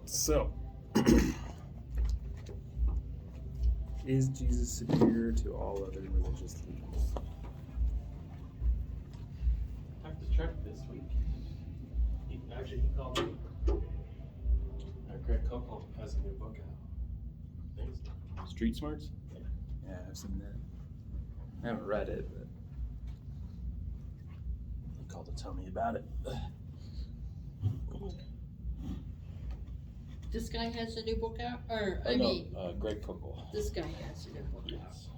So, is Jesus superior to all other religious leaders? I have to check this week. He called me. Greg Coco has a new book out. Thanks. Street Smarts? Yeah, I've seen that. I haven't read it, but He called to tell me about it. This guy has a new book out? Or, Greg Coco. this guy has a new book out. Yes.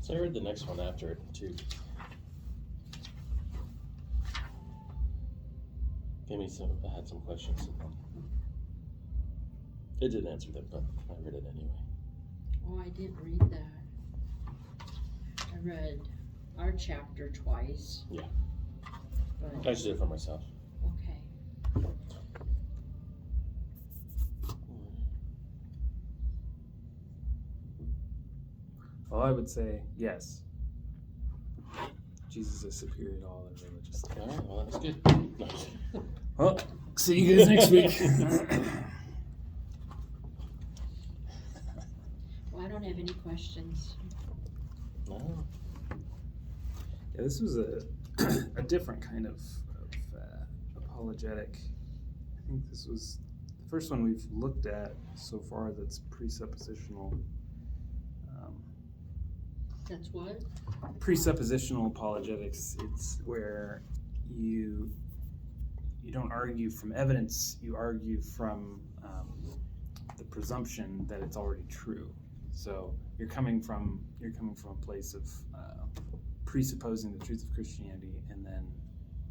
So I read the next one after it too. I had some questions. It didn't answer them, but I read it anyway. Oh, I didn't read that. I read our chapter twice. Yeah. But, I just did it for myself. okay. well, I would say yes. Jesus is superior to all other religious leaders. All right, well, that's good. Well, see you guys next week. Well, I don't have any questions. No. Yeah, this was a different kind of apologetic. I think this was the first one we've looked at so far that's presuppositional. That's what? Presuppositional apologetics. It's where you don't argue from evidence. You argue from the presumption that it's already true. So you're coming from a place of presupposing the truth of Christianity and then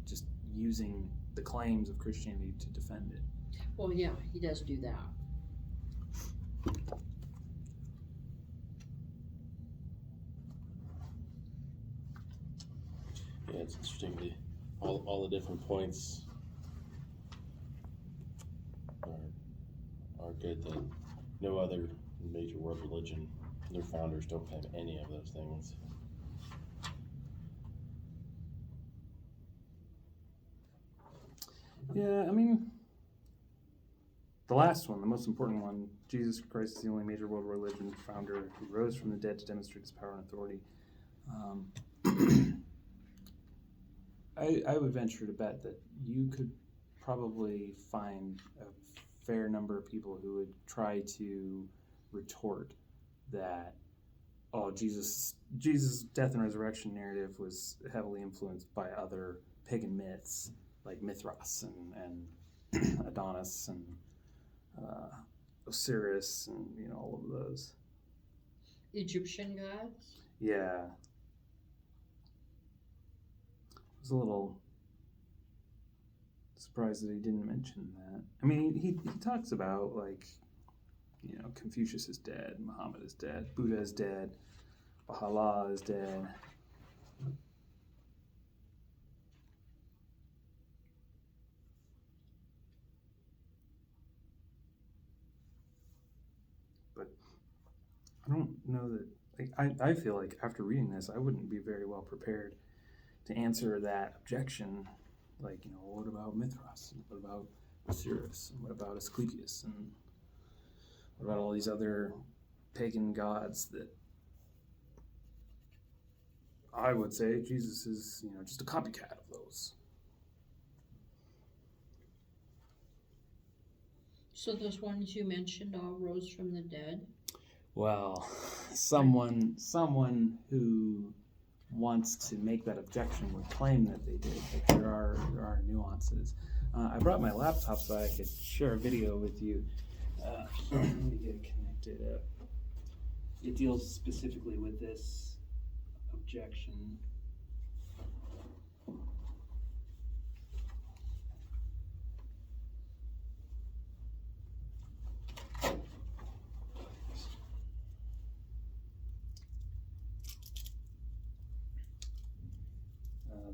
just using the claims of Christianity to defend it. Well, yeah, he does do that. Yeah, it's interesting. All the different points are good. That no other major world religion, their founders don't claim any of those things. Yeah, I mean, the last one, the most important one, Jesus Christ is the only major world religion founder who rose from the dead to demonstrate his power and authority. I would venture to bet that you could probably find a fair number of people who would try to retort that, oh, Jesus' death and resurrection narrative was heavily influenced by other pagan myths like Mithras and Adonis and Osiris and all of those. Egyptian gods? Yeah. I was a little surprised that he didn't mention that. I mean, he talks about, like, Confucius is dead, Muhammad is dead, Buddha is dead, Baha'u'llah is dead. But I don't know that, I feel like after reading this, I wouldn't be very well prepared to answer that objection. Like, what about Mithras? And what about Osiris? And what about Asclepius? And what about all these other pagan gods that I would say Jesus is, just a copycat of those. So those ones you mentioned all rose from the dead? Well, someone who wants to make that objection would claim that they did, but there are nuances. I brought my laptop so I could share a video with you. Let me get it connected up. It deals specifically with this objection.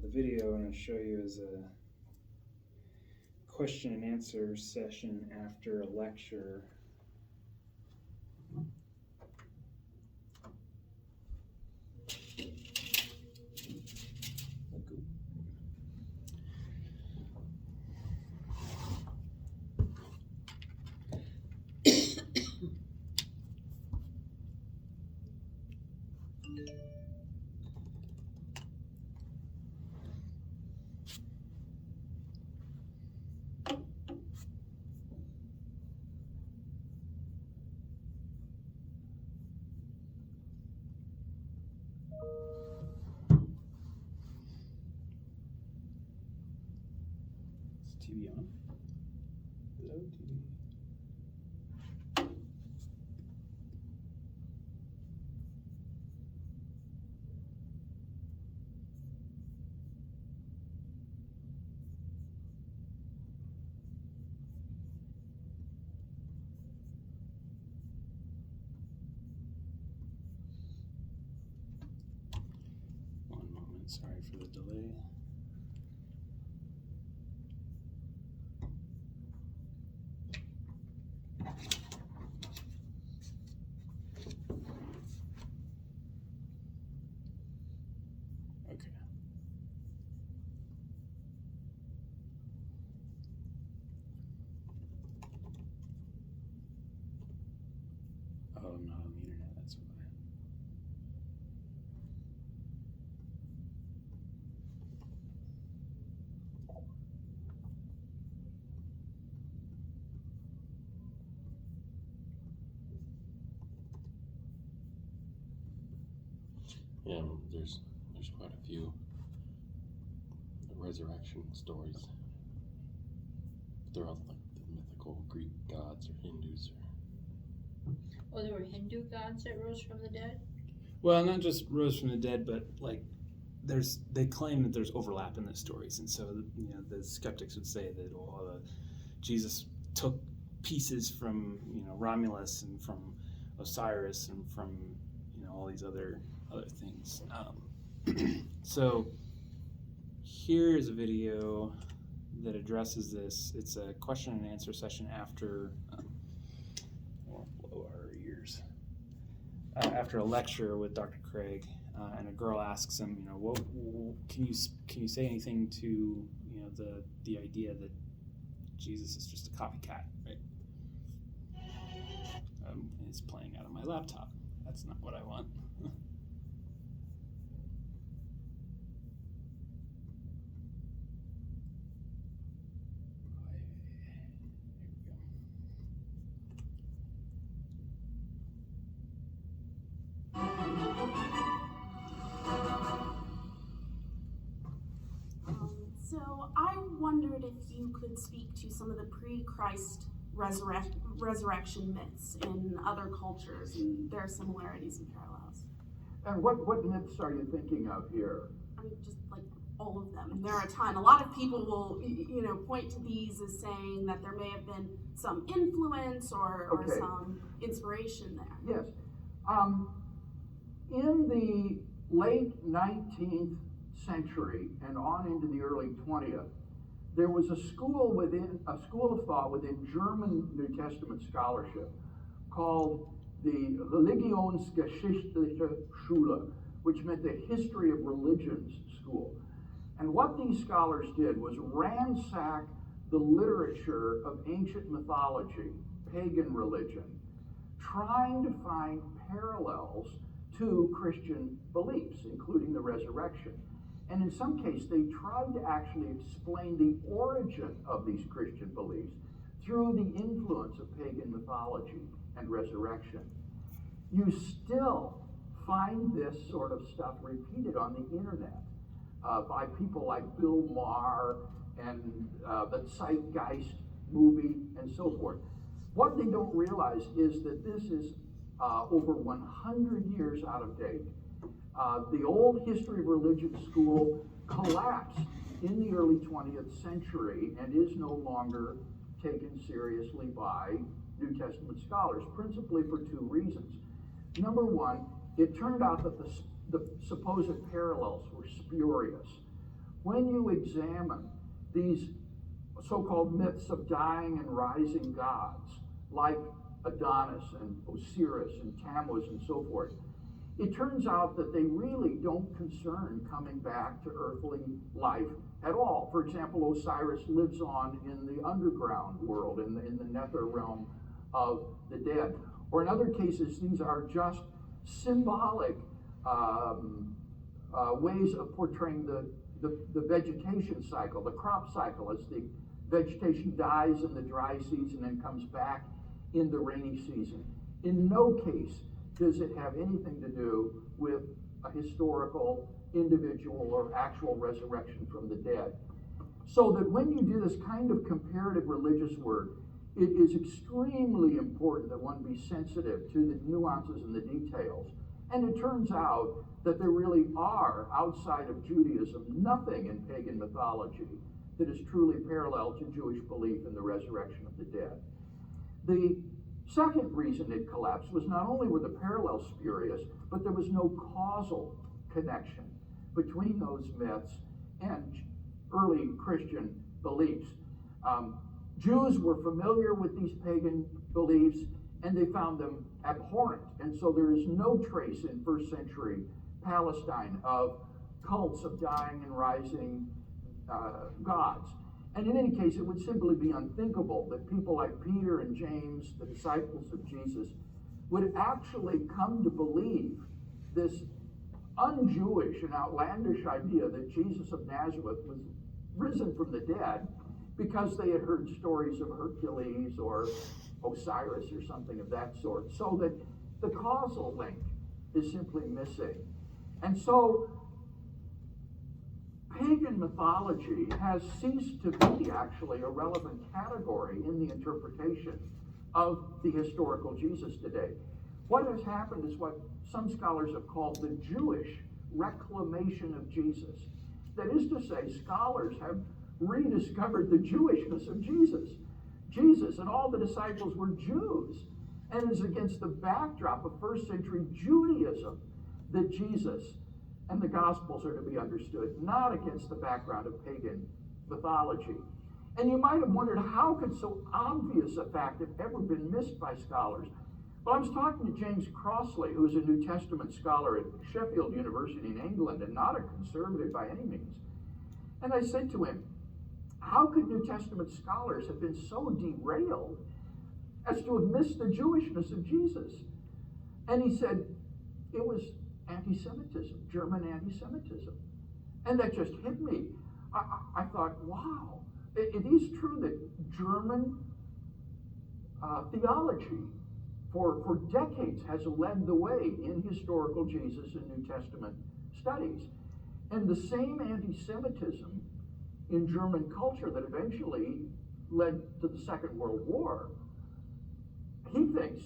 The video I'm going to show you is a question and answer session after a lecture. TV on? Hello, TV. One moment, sorry for the delay. Okay. Oh, I'm not on the internet, that's why. Yeah, there's quite a few resurrection stories. They're all like the mythical Greek gods or Hindus or. Oh, there were Hindu gods that rose from the dead? Well, not just rose from the dead, but like they claim that there's overlap in the stories, and so the skeptics would say that Jesus took pieces from Romulus and from Osiris and from all these other things. So here is a video that addresses this. It's a question and answer session after blow our ears. After a lecture with Dr. Craig, and a girl asks him, what can you say anything to the idea that Jesus is just a copycat, right? It's playing out of my laptop. That's not what I want. So I wondered if you could speak to some of the pre-Christ resurrection myths in other cultures and their similarities and parallels. And what myths are you thinking of here? I mean, just like all of them. And there are a ton. A lot of people will, point to these as saying that there may have been some influence or Okay. some inspiration there. Yes. In the late 19th century and on into the early 20th, there was a school of thought within German New Testament scholarship called the Religionsgeschichtliche Schule, which meant the history of religions school. And what these scholars did was ransack the literature of ancient mythology, pagan religion, trying to find parallels to Christian beliefs, including the resurrection. And in some cases, they tried to actually explain the origin of these Christian beliefs through the influence of pagan mythology and resurrection. You still find this sort of stuff repeated on the internet by people like Bill Maher and the Zeitgeist movie and so forth. What they don't realize is that this is over 100 years out of date. The old history of religion school collapsed in the early 20th century and is no longer taken seriously by New Testament scholars, principally for two reasons. Number one, it turned out that the supposed parallels were spurious. When you examine these so-called myths of dying and rising gods, like Adonis and Osiris and Tammuz and so forth. It turns out that they really don't concern coming back to earthly life at all. For example, Osiris lives on in the underground world, in the nether realm of the dead. Or in other cases, these are just symbolic ways of portraying the vegetation cycle, the crop cycle, as the vegetation dies in the dry season and comes back in the rainy season. In no case does it have anything to do with a historical, individual, or actual resurrection from the dead. So that when you do this kind of comparative religious work, it is extremely important that one be sensitive to the nuances and the details. And it turns out that there really are, outside of Judaism, nothing in pagan mythology that is truly parallel to Jewish belief in the resurrection of the dead. The second reason it collapsed was not only were the parallels spurious, but there was no causal connection between those myths and early Christian beliefs. Jews were familiar with these pagan beliefs, and they found them abhorrent. And so there is no trace in first century Palestine of cults of dying and rising gods. And in any case, it would simply be unthinkable that people like Peter and James, the disciples of Jesus, would actually come to believe this un-Jewish and outlandish idea that Jesus of Nazareth was risen from the dead because they had heard stories of Hercules or Osiris or something of that sort. So that the causal link is simply missing. And so pagan mythology has ceased to be actually a relevant category in the interpretation of the historical Jesus today. What has happened is what some scholars have called the Jewish reclamation of Jesus. That is to say, scholars have rediscovered the Jewishness of Jesus. Jesus and all the disciples were Jews. And it is against the backdrop of first century Judaism that Jesus and the Gospels are to be understood, not against the background of pagan mythology. And you might have wondered, how could so obvious a fact have ever been missed by scholars? Well, I was talking to James Crossley, who is a New Testament scholar at Sheffield University in England and not a conservative by any means. And I said to him, how could New Testament scholars have been so derailed as to have missed the Jewishness of Jesus? And he said, it was anti-Semitism, German anti-Semitism. And that just hit me. I thought, wow, it is true that German theology for decades has led the way in historical Jesus and New Testament studies. And the same anti-Semitism in German culture that eventually led to the Second World War, he thinks,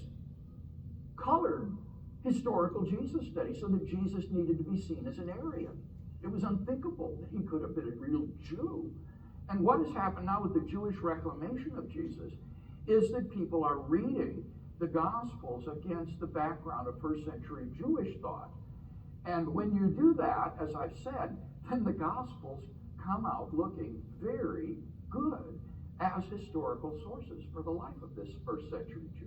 colored historical Jesus study so that Jesus needed to be seen as an Aryan. It was unthinkable that he could have been a real Jew. And what has happened now with the Jewish reclamation of Jesus is that people are reading the Gospels against the background of first century Jewish thought. And when you do that, as I've said, then the Gospels come out looking very good as historical sources for the life of this first century Jew.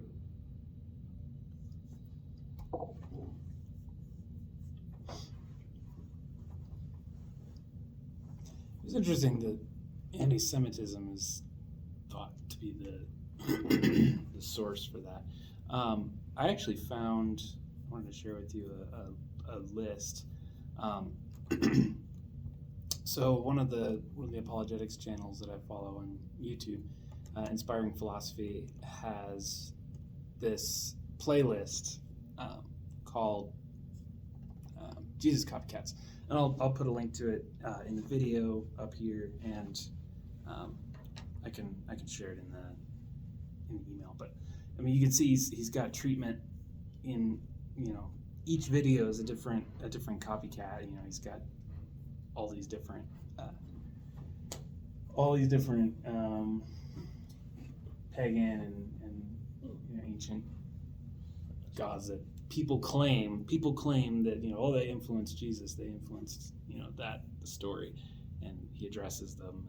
It's interesting that anti-Semitism is thought to be the the source for that. I actually found, I wanted to share with you a list. So one of the apologetics channels that I follow on YouTube, Inspiring Philosophy, has this playlist called Jesus Copycats, and I'll put a link to it in the video up here, and I can share it in the email. But I mean, you can see he's got treatment in, each video is a different copycat. He's got all these different pagan and ancient gods that people claim that they influenced Jesus, they influenced the story, and he addresses them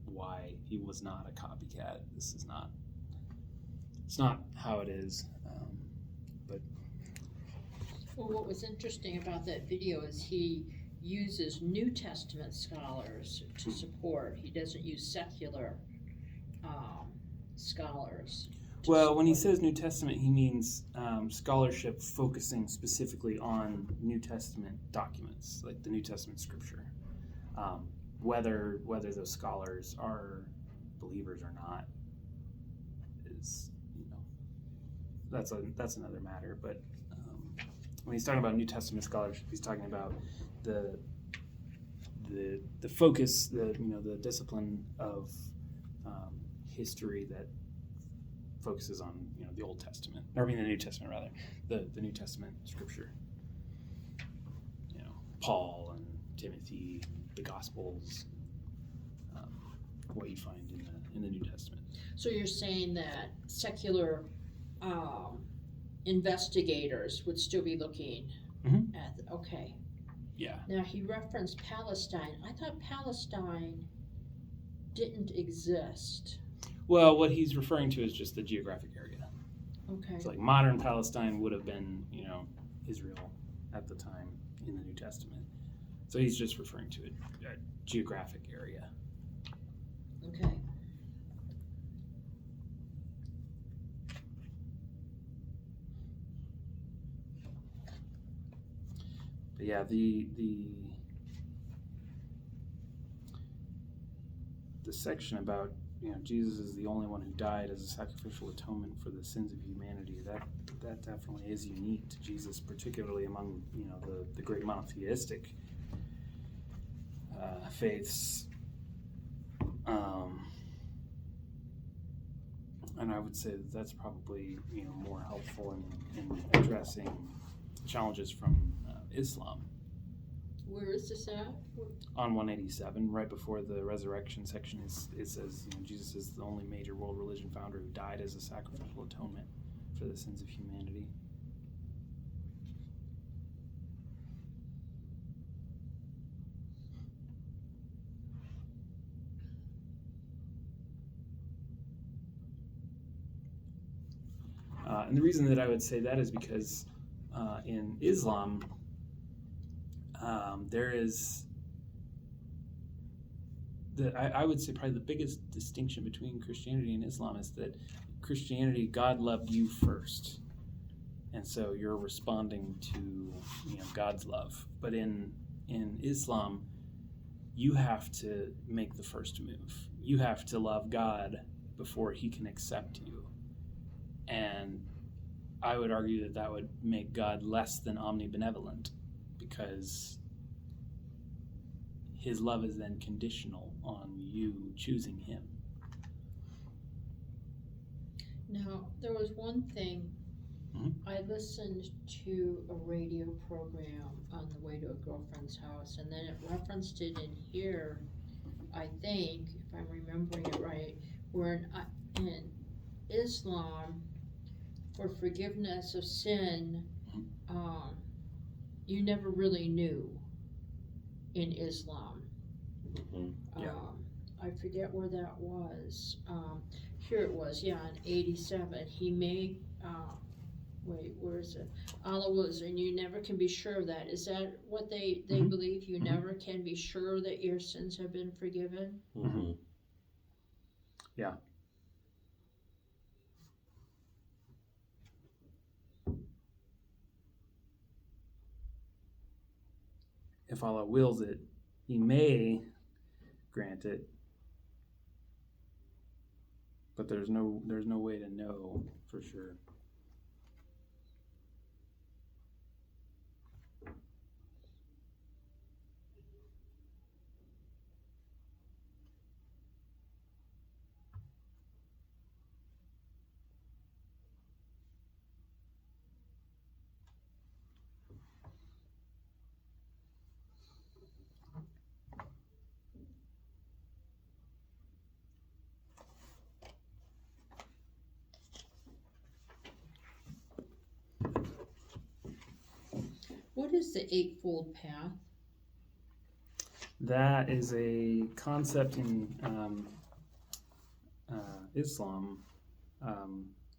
and why he was not a copycat. This is not. It's not how it is. Well, what was interesting about that video is he uses New Testament scholars to support. He doesn't use secular scholars. Well, when he says New Testament, he means scholarship focusing specifically on New Testament documents, like the New Testament scripture. Whether those scholars are believers or not is, that's another matter. But when he's talking about New Testament scholarship, he's talking about the focus, the discipline of history that focuses on the Old Testament, or the New Testament rather, the New Testament scripture. Paul and Timothy, the Gospels, what you find in the New Testament. So you're saying that secular investigators would still be looking at, okay. Yeah. Now he referenced Palestine. I thought Palestine didn't exist. Well, what he's referring to is just the geographic area. Okay. So like modern Palestine would have been, Israel at the time in the New Testament. So he's just referring to a geographic area. Okay. But yeah, the section about Jesus is the only one who died as a sacrificial atonement for the sins of humanity. That definitely is unique to Jesus, particularly among the great monotheistic faiths. And I would say that's probably more helpful in addressing challenges from Islam. Where is this at? On 187, right before the resurrection section, it says Jesus is the only major world religion founder who died as a sacrificial atonement for the sins of humanity. And the reason that I would say that is because in Islam, there is I would say probably the biggest distinction between Christianity and Islam is that Christianity, God loved you first, and so you're responding to God's love. But in Islam, you have to make the first move. You have to love God before He can accept you, and I would argue that would make God less than omnibenevolent, because His love is then conditional on you choosing Him. Now, there was one thing. I listened to a radio program on the way to a girlfriend's house, and then it referenced it in here, I think, if I'm remembering it right, where in Islam, for forgiveness of sin, you never really knew in Islam. Yeah. I forget where that was. Here it was, in 87. He made, where is it? Allah was, and you never can be sure of that. Is that what they believe? You never can be sure that your sins have been forgiven? Mm-hmm. Yeah. If Allah wills it, He may grant it, but there's no way to know for sure. What is the Eightfold Path? That is a concept in Islam.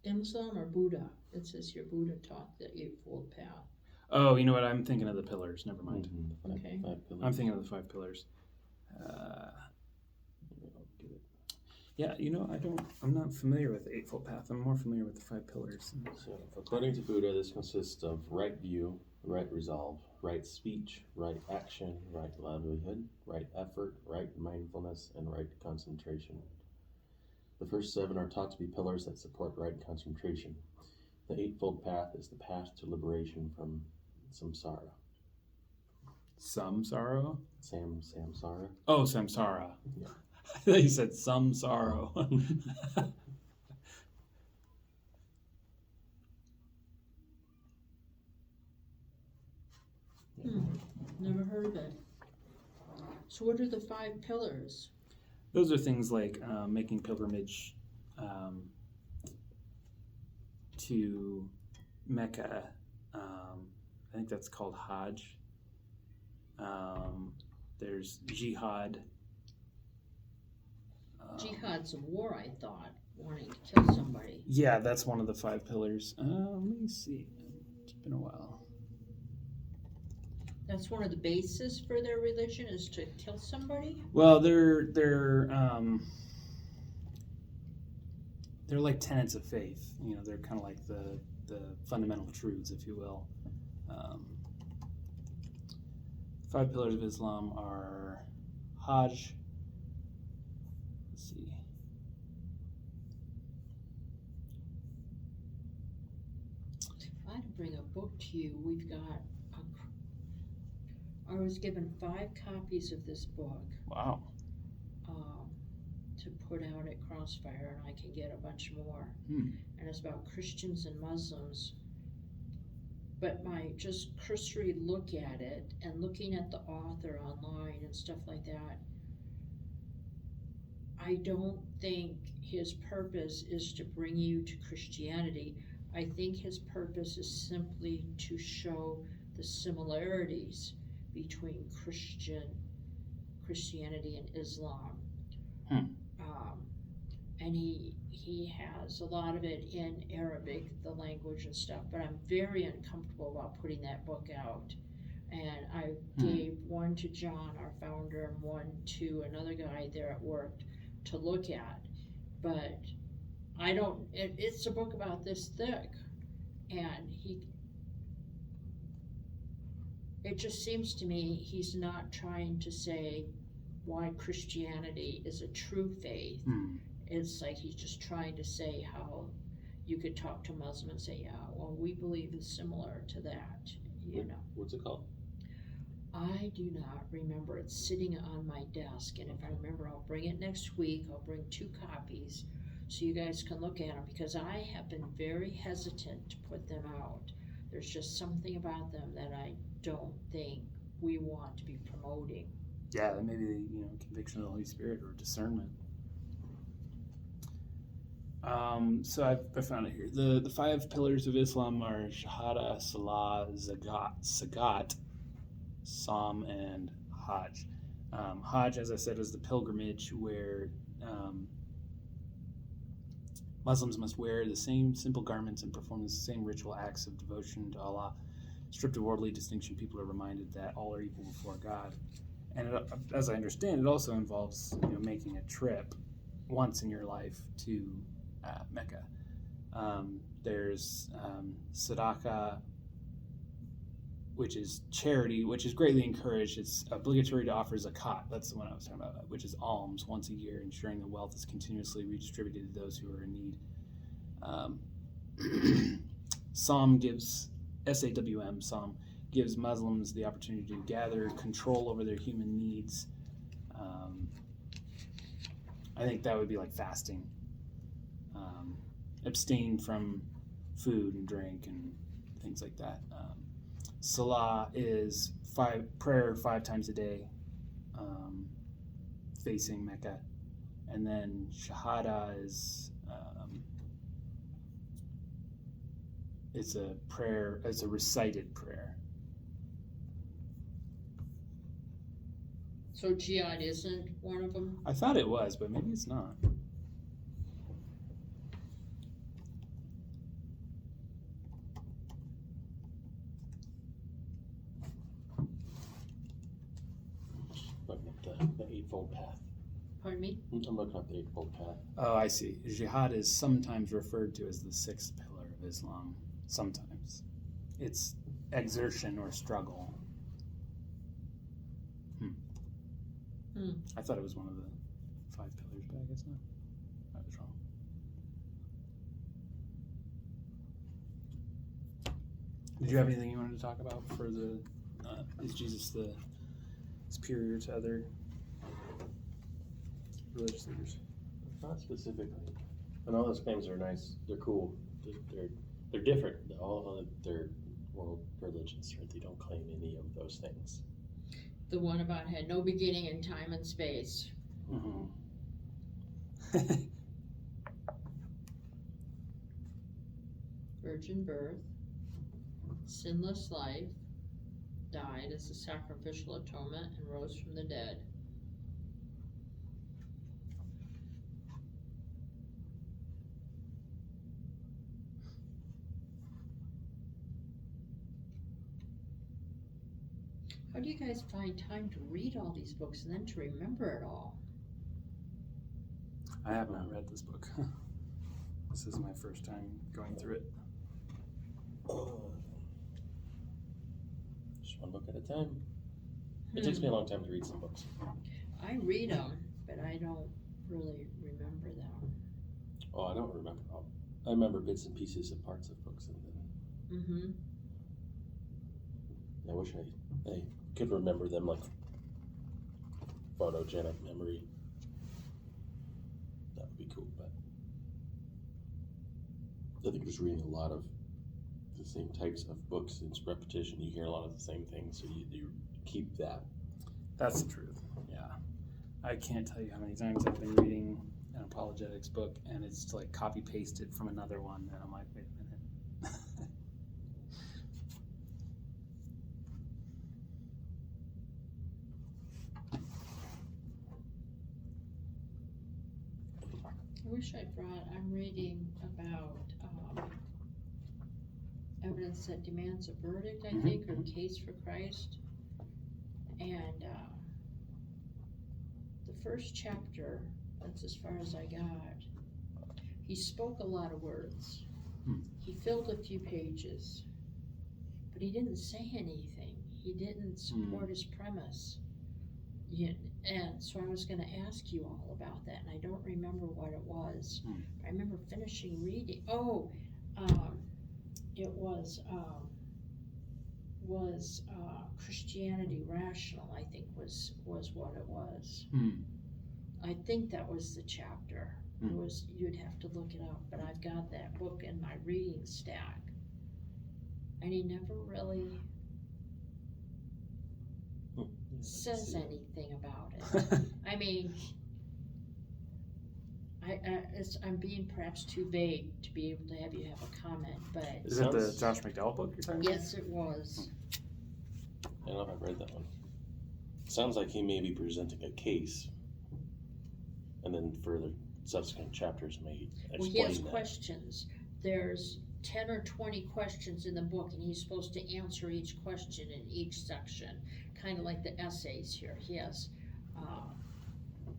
Islam or Buddha? It says here Buddha taught the Eightfold Path. Oh, you know what? I'm thinking of the pillars. Never mind. Mm-hmm. Okay. Five pillars. I'm thinking of the 5 pillars. Yeah, I'm not familiar with the Eightfold Path. I'm more familiar with the 5 pillars. So, according to Buddha, this consists of right view, right resolve, right speech, right action, right livelihood, right effort, right mindfulness, and right concentration. The first 7 are taught to be pillars that support right concentration. The Eightfold Path is the path to liberation from samsara. Samsara? Samsara. Oh, samsara. Yeah. I thought you said some sorrow. Never heard of it. So what are the 5 pillars? Those are things like making pilgrimage to Mecca. I think that's called Hajj. There's jihad. Jihad's a war, I thought, wanting to kill somebody. Yeah, that's one of the 5 pillars. Let me see. It's been a while. That's one of the bases for their religion, is to kill somebody? Well, they're like tenets of faith. They're kind of like the fundamental truths, if you will. 5 pillars of Islam are Hajj. Let's see. If I had to bring a book to you, we've got I was given 5 copies of this book Wow. to put out at Crossfire, and I can get a bunch more. Hmm. And it's about Christians and Muslims. But my just cursory look at it and looking at the author online and stuff like that, I don't think his purpose is to bring you to Christianity. I think his purpose is simply to show the similarities between Christianity and Islam. And he has a lot of it in Arabic, the language and stuff, but I'm very uncomfortable about putting that book out. And I gave one to John, our founder, and one to another guy there at work to look at. But it's a book about this thick, and it just seems to me he's not trying to say why Christianity is a true faith. It's like he's just trying to say how you could talk to a Muslim and say, yeah, well, we believe is similar to that, What's it called? I do not remember. It's sitting on my desk, and if I remember, I'll bring it next week. I'll bring 2 copies so you guys can look at them, because I have been very hesitant to put them out. There's just something about them that I don't think we want to be promoting. Yeah, maybe conviction of the Holy Spirit or discernment. So I found it here. The 5 pillars of Islam are Shahada, Salah, Zakat, Psalm, and Hajj. Hajj, as I said, is the pilgrimage where Muslims must wear the same simple garments and perform the same ritual acts of devotion to Allah. Stripped of worldly distinction, people are reminded that all are equal before God. And as I understand, it also involves making a trip once in your life to Mecca. There's Sadaqah, which is charity, which is greatly encouraged. It's obligatory to offer zakat. That's the one I was talking about, which is alms once a year, ensuring the wealth is continuously redistributed to those who are in need. Psalm gives, SAWM, Psalm, gives Muslims the opportunity to gather control over their human needs. I think that would be like fasting. Abstain from food and drink and things like that. Salah is prayer 5 times a day, facing Mecca. And then Shahada is it's a prayer, it's a recited prayer. So jihad isn't one of them? I thought it was, but maybe it's not. Looking at the Eightfold Path. Pardon me? I'm looking up the Eightfold Path. Oh, I see. Jihad is sometimes referred to as the sixth pillar of Islam. Sometimes. It's exertion or struggle. I thought it was one of the 5 pillars, but I guess not. I was wrong. Did you have anything you wanted to talk about for the, is Jesus the superior to other religious leaders? Not specifically. And all those claims are nice. They're cool. They're different. All of their world religions, right? They don't claim any of those things. The one about had no beginning in time and space. Mm-hmm. Virgin birth, sinless life, died as a sacrificial atonement, and rose from the dead. How do you guys find time to read all these books and then to remember it all? I have not read this book. This is my first time going through it. Just one book at a time. It takes me a long time to read some books. I read them, but I don't really remember them. Oh, I don't remember all. I remember bits and pieces of parts of books, and then Mm-hmm. I wish I could remember them like photogenic memory. That would be cool, but I think just reading a lot of the same types of books, it's repetition. You hear a lot of the same things, so you keep that. That's the truth. Yeah. I can't tell you how many times I've been reading an apologetics book and it's like copy pasted from another one, and I'm like, wait a minute. I wish I'm reading about evidence that demands a verdict, I think, or case for Christ. And the first chapter, that's as far as I got, he spoke a lot of words. He filled a few pages, but he didn't say anything. He didn't support his premise. And so I was going to ask you all about that, and I don't remember what it was. I remember finishing reading. It was Christianity Rational, I think was what it was. I think that was the chapter. It was, you'd have to look it up, but I've got that book in my reading stack. And he never really says anything about it. I mean, I'm being perhaps too vague to be able to have you have a comment, but Is it the Josh McDowell book you're talking about? yes, it was. I don't know if I've read that one. Sounds like he may be presenting a case, and then further subsequent chapters may explain Well, he has that. questions. There's 10 or 20 questions in the book, and he's supposed to answer each question in each section, kind of like the essays here. He has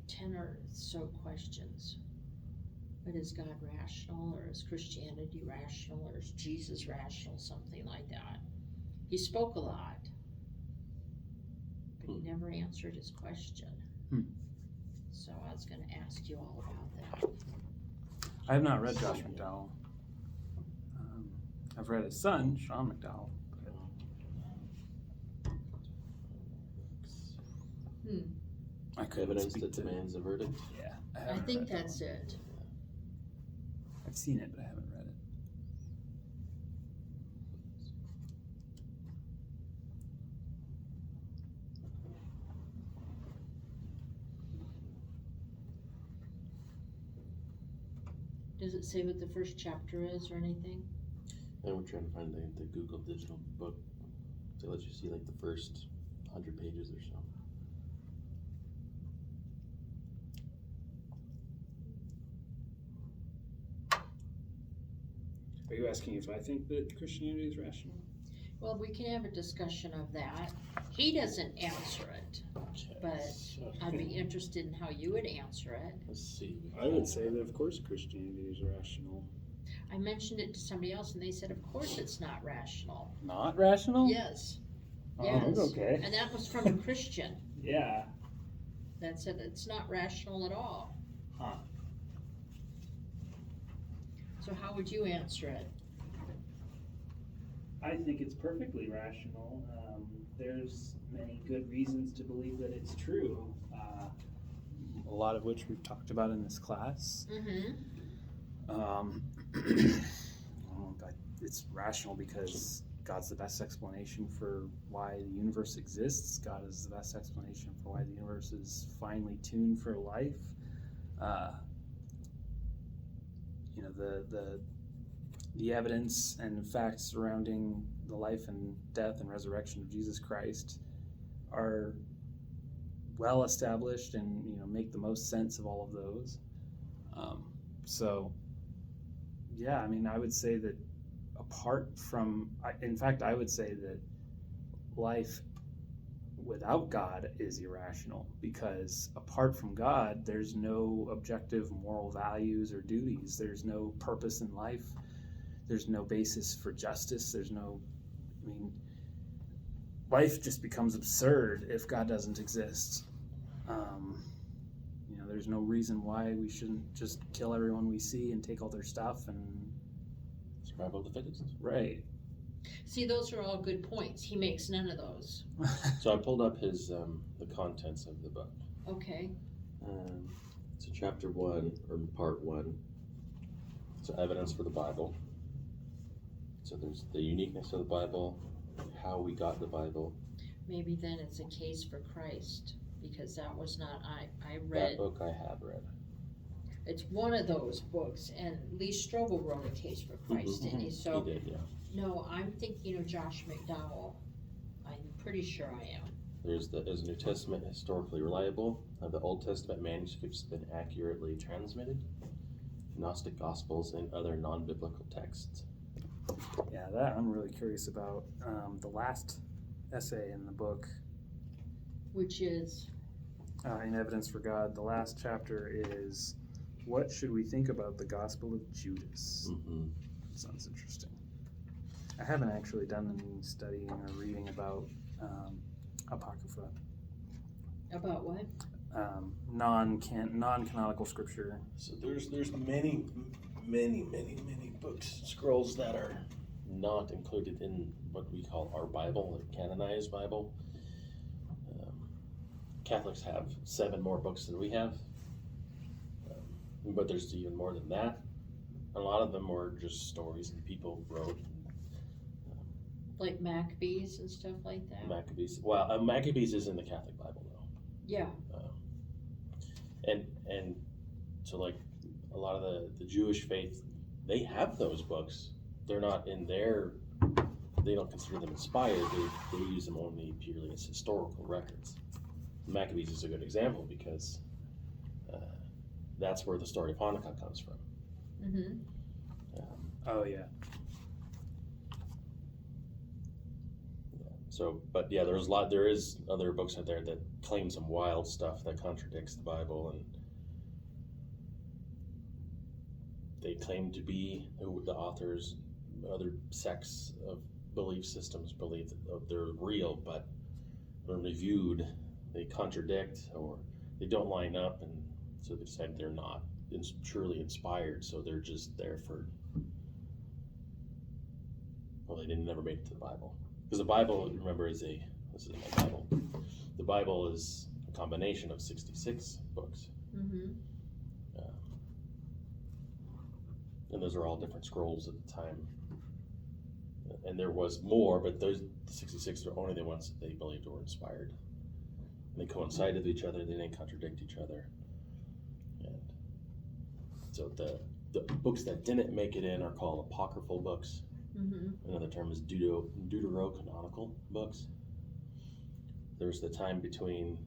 10 or so questions. But is God rational, or is Christianity rational, or is Jesus rational, something like that. He spoke a lot, but he never answered his question. So I was going to ask you all about that. I have not read Josh McDowell. I've read his son, Sean McDowell. I couldn't Evidence speak that to demands a verdict. Yeah, I haven't think read that that's one. it. I've seen it, but I haven't read it. Does it say what the first chapter is or anything? And we're trying to find the Google digital book to let you see like the first 100 pages or so. Are you asking if I think that Christianity is rational? Well, we can have a discussion of that. He doesn't answer it, Okay, but so, I'd be interested in how you would answer it. let's see. I would say that of course Christianity is rational. I mentioned it to somebody else and they said, of course it's not rational. Not rational? Yes, Oh, yes. okay. And that was from a Christian Yeah. that said it's not rational at all. Huh. So how would you answer it? I think it's perfectly rational. There's many good reasons to believe that it's true. A lot of which we've talked about in this class. Mm-hmm. It's rational because God's the best explanation for why the universe exists. God is the best explanation for why the universe is finely tuned for life. The evidence and facts surrounding the life and death and resurrection of Jesus Christ are well established and make the most sense of all of those. Yeah, I mean, I would say that apart from, in fact, I would say that life without God is irrational, because apart from God, there's no objective moral values or duties. There's no purpose in life. There's no basis for justice. Life just becomes absurd if God doesn't exist. There's no reason why we shouldn't just kill everyone we see and take all their stuff and Survival of the fittest. right. See, those are all good points. He makes none of those. So I pulled up his the contents of the book. Okay. So chapter 1 or part 1. So evidence for the Bible. So there's the uniqueness of the Bible, how we got the Bible. Maybe then it's a case for Christ, because that was not, I That read, book I have read. it's one of those books, and Lee Strobel wrote a case for Christ, didn't he? So, He did, yeah. no, I'm thinking of Josh McDowell. I'm pretty sure I am. Is the New Testament historically reliable? Have the Old Testament manuscripts been accurately transmitted? Gnostic Gospels and other non-biblical texts. Yeah, that I'm really curious about. The last essay in the book, Which is, in Evidence for God, the last chapter is, what should we think about the Gospel of Judas? Mm-hmm. Sounds interesting. I haven't actually done any studying or reading about Apocrypha, about what? non-canonical scripture. So there's many books, scrolls that are not included in what we call our Bible, the canonized Bible. Catholics have 7 more books than we have, but there's even more than that. A lot of them were just stories that people wrote. Like Maccabees and stuff like that? Maccabees. Well, Maccabees is in the Catholic Bible though. Yeah. And so like a lot of the Jewish faith, they have those books. They're not in their, they don't consider them inspired. They use them only purely as historical records. Maccabees is a good example because that's where the story of Hanukkah comes from. Mm-hmm. Oh yeah. So, but yeah, there is other books out there that claim some wild stuff that contradicts the Bible, and they claim to be the authors. Other sects of belief systems believe that they're real, but when reviewed, they contradict or they don't line up, and so they decide they're not truly inspired. So they're just there for, well, they never made it to the Bible. Because the Bible, remember, this is my Bible. The Bible is a combination of 66 books. Mm-hmm. And those are all different scrolls at the time. And there was more, but those 66 are only the ones that they believed were inspired. And they coincided with each other, they didn't contradict each other. And so the books that didn't make it in are called apocryphal books. Mm-hmm. Another term is deuterocanonical books. There's the time between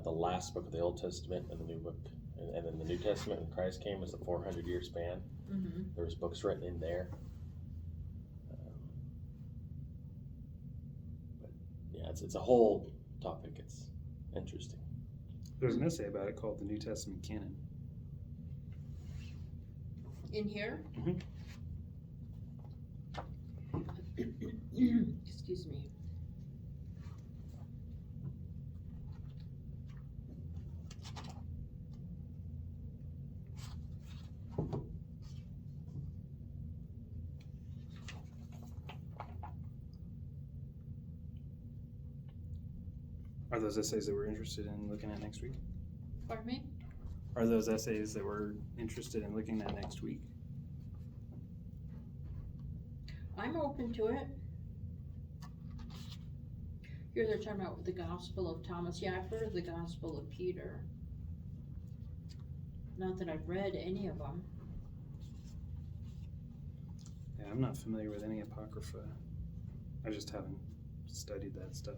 the last book of the Old Testament and the new book, and then the New Testament when Christ came was the 400-year span. Mm-hmm. There was books written in there. it's a whole topic. It's interesting. There's an essay about it called The New Testament Canon. In here? Mhm. Excuse me. Are those essays that we're interested in looking at next week? Pardon me? Are those essays that we're interested in looking at next week? I'm open to it. Here they're talking about the Gospel of Thomas. Yeah, I've heard of the Gospel of Peter. Not that I've read any of them. Yeah, I'm not familiar with any Apocrypha. I just haven't studied that stuff.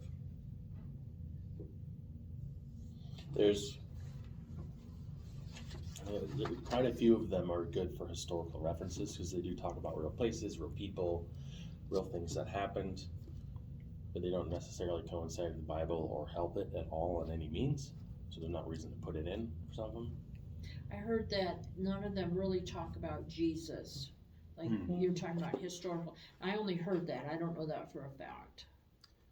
There's quite a few of them are good for historical references because they do talk about real places, real people, real things that happened, but they don't necessarily coincide with the Bible or help it at all in any means. So there's not reason to put it in for some of them. I heard that none of them really talk about Jesus. Like you're talking about historical. I only heard that. I don't know that for a fact.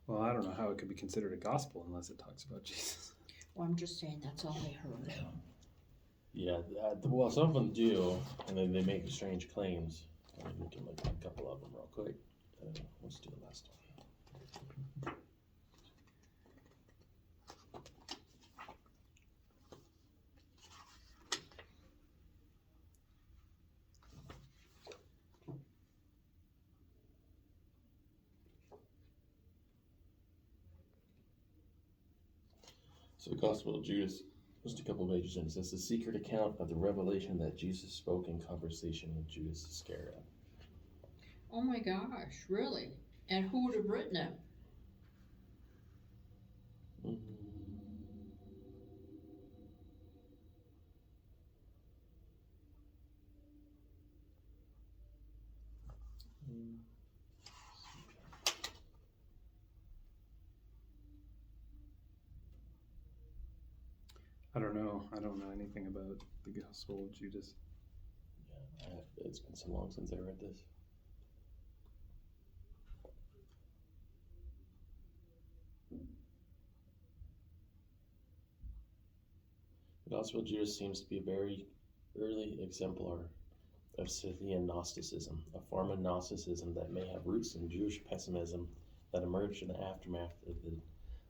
Well, I don't know how it could be considered a gospel unless it talks about Jesus. Well, I'm just saying that's all I heard. Yeah, well, some of them do, and then they make strange claims. I mean, we can look at a couple of them real quick. Let's do the last one. So the Gospel of Judas, just a couple pages in, it says the secret account of the revelation that Jesus spoke in conversation with Judas Iscariot. Oh my gosh, really? And who would have written it? I don't know. I don't know anything about the Gospel of Judas. Yeah, it's been so long since I read this. The Gospel of Judas seems to be a very early exemplar of Scythian Gnosticism, a form of Gnosticism that may have roots in Jewish pessimism that emerged in the aftermath of the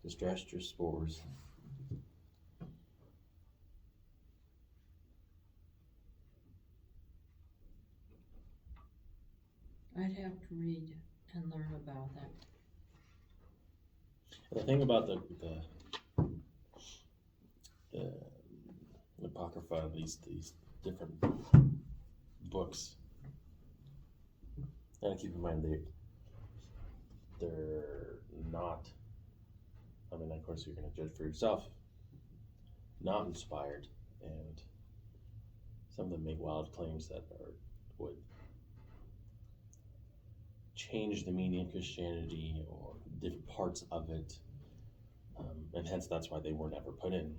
disastrous spores. I'd have to read and learn about that. And the thing about the Apocrypha, these different books, and keep in mind they're not, I mean, of course you're going to judge for yourself, not inspired, and some of them make wild claims that would change the meaning of Christianity or different parts of it, and hence that's why they were never put in.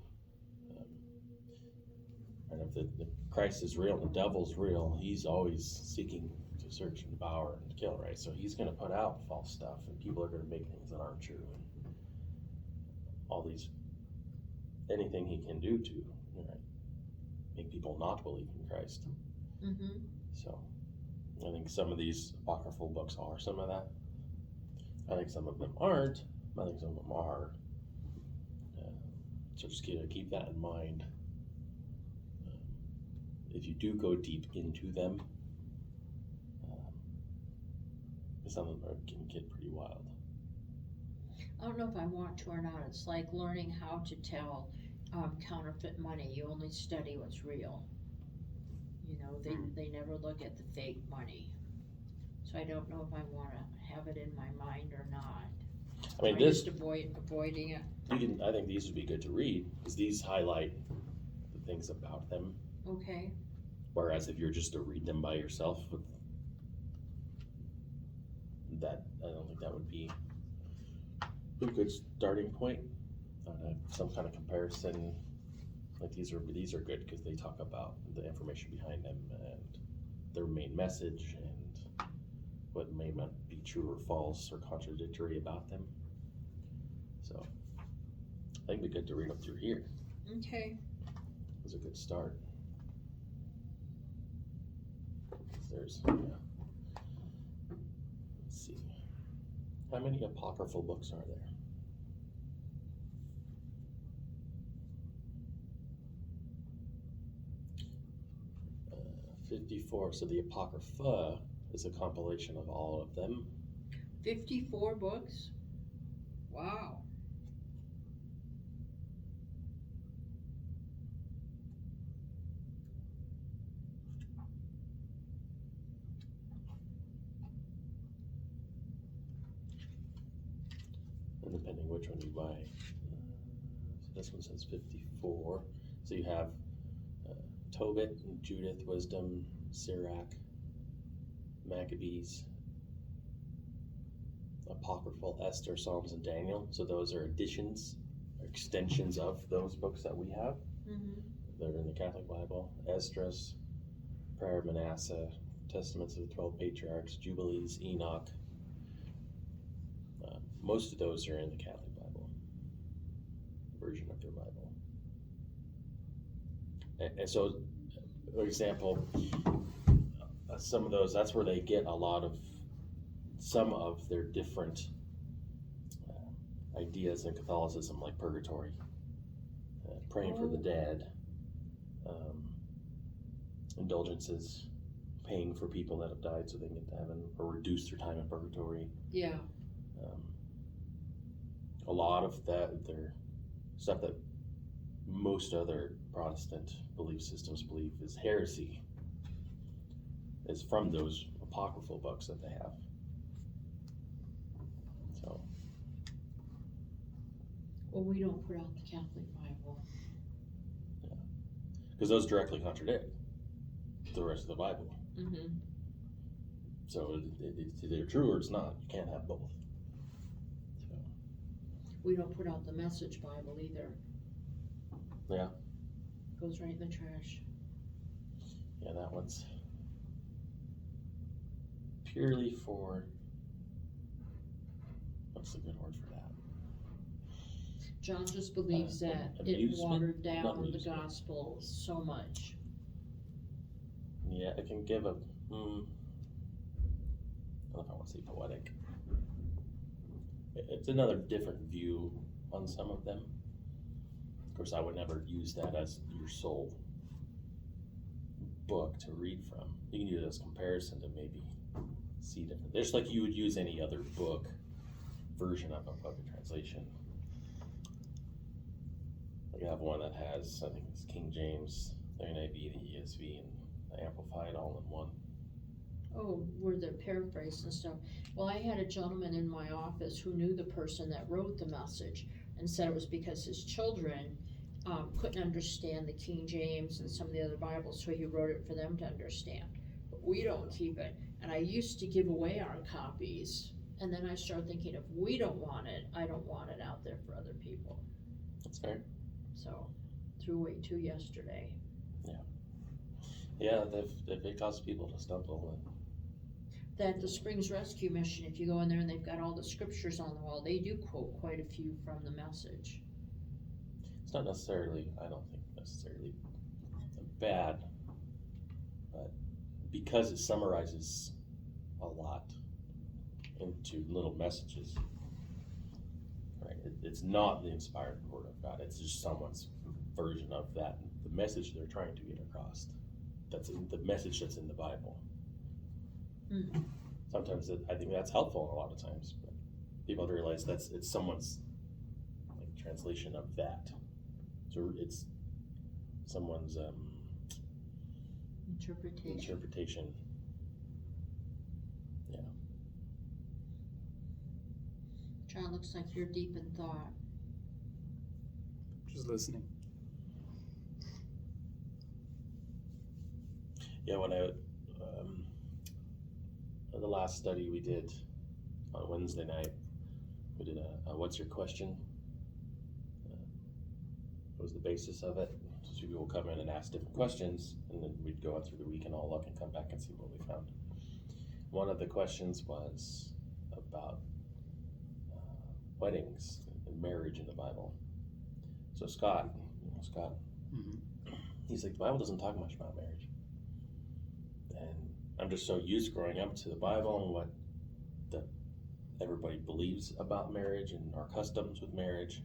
And if the Christ is real, the devil's real, he's always seeking to search and devour and kill, right? So he's going to put out false stuff, and people are going to make things that aren't true. And all these, anything he can do to, right, make people not believe in Christ. Mm-hmm. So I think some of these apocryphal books are some of that. I think some of them aren't. I think some of them are. So just keep that in mind. If you do go deep into them, some of them can get pretty wild. I don't know if I want to or not. It's like learning how to tell counterfeit money. You only study what's real. You know, they never look at the fake money. So I don't know if I want to have it in my mind or not. I mean, Or this just avoiding it. I think these would be good to read because these highlight the things about them. Okay. Whereas if you're just to read them by yourself, that I don't think that would be a good starting point, some kind of comparison. Like these are good because they talk about the information behind them and their main message and what may not be true or false or contradictory about them. So I think it'd be good to read up through here. Okay. It was a good start. There's, yeah. Let's see. How many apocryphal books are there? 54. So the Apocrypha is a compilation of all of them. 54 books? Wow. And depending which one you buy. So this one says 54. So you have Tobit, Judith, Wisdom, Sirach, Maccabees, Apocryphal, Esther, Psalms, and Daniel. So those are additions, extensions of those books that we have. Mm-hmm. They're in the Catholic Bible. Esdras, Prayer of Manasseh, Testaments of the 12 Patriarchs, Jubilees, Enoch. Most of those are in the Catholic Bible, version of their Bible. And so, for example, some of those, that's where they get a lot of, some of their different ideas in Catholicism, like purgatory, praying for the dead, indulgences, paying for people that have died so they can get to heaven, or reduce their time in purgatory. Yeah. A lot of that, their stuff that most other Protestant belief systems believe is heresy, is from those apocryphal books that they have. So. Well, we don't put out the Catholic Bible. Yeah. Because those directly contradict the rest of the Bible. Mm-hmm. So it's either true or it's not. You can't have both. So. We don't put out the Message Bible either. Yeah. Goes right in the trash. Yeah, that one's purely for, what's the good word for that? John just believes that it amusement? watered Not down the amusement. gospel so much. Yeah, it can give a, I don't know if I want to say poetic. It's another different view on some of them. Of course, I would never use that as your sole book to read from. You can use it as comparison to maybe see different. Just like you would use any other book version of a book of translation. Like I have one that has, I think it's King James, the NIV, the ESV, and the Amplified all in one. Oh, where they're paraphrased and stuff. Well, I had a gentleman in my office who knew the person that wrote the Message and said it was because his children couldn't understand the King James and some of the other Bibles, so he wrote it for them to understand. But we don't keep it. And I used to give away our copies, and then I started thinking, if we don't want it, I don't want it out there for other people. That's fair. So, threw away 2 yesterday. Yeah, it causes people to stumble. That the Springs Rescue Mission, if you go in there and they've got all the scriptures on the wall, they do quote quite a few from the Message. It's not necessarily, I don't think necessarily bad, but because it summarizes a lot into little messages, right? It's not the inspired word of God. It's just someone's version of that, the message they're trying to get across. That's the message that's in the Bible. Mm-hmm. Sometimes I think that's helpful a lot of times, but people don't realize it's someone's like translation of that. So it's someone's interpretation. Yeah. John, looks like you're deep in thought. Just listening. Yeah, when the last study we did on Wednesday night, We did a what's your question? What was the basis of it? So people will come in and ask different questions, and then we'd go out through the week and all look and come back and see what we found. One of the questions was about weddings and marriage in the Bible. So Scott, he's like, the Bible doesn't talk much about marriage. And I'm just so used growing up to the Bible and what everybody believes about marriage and our customs with marriage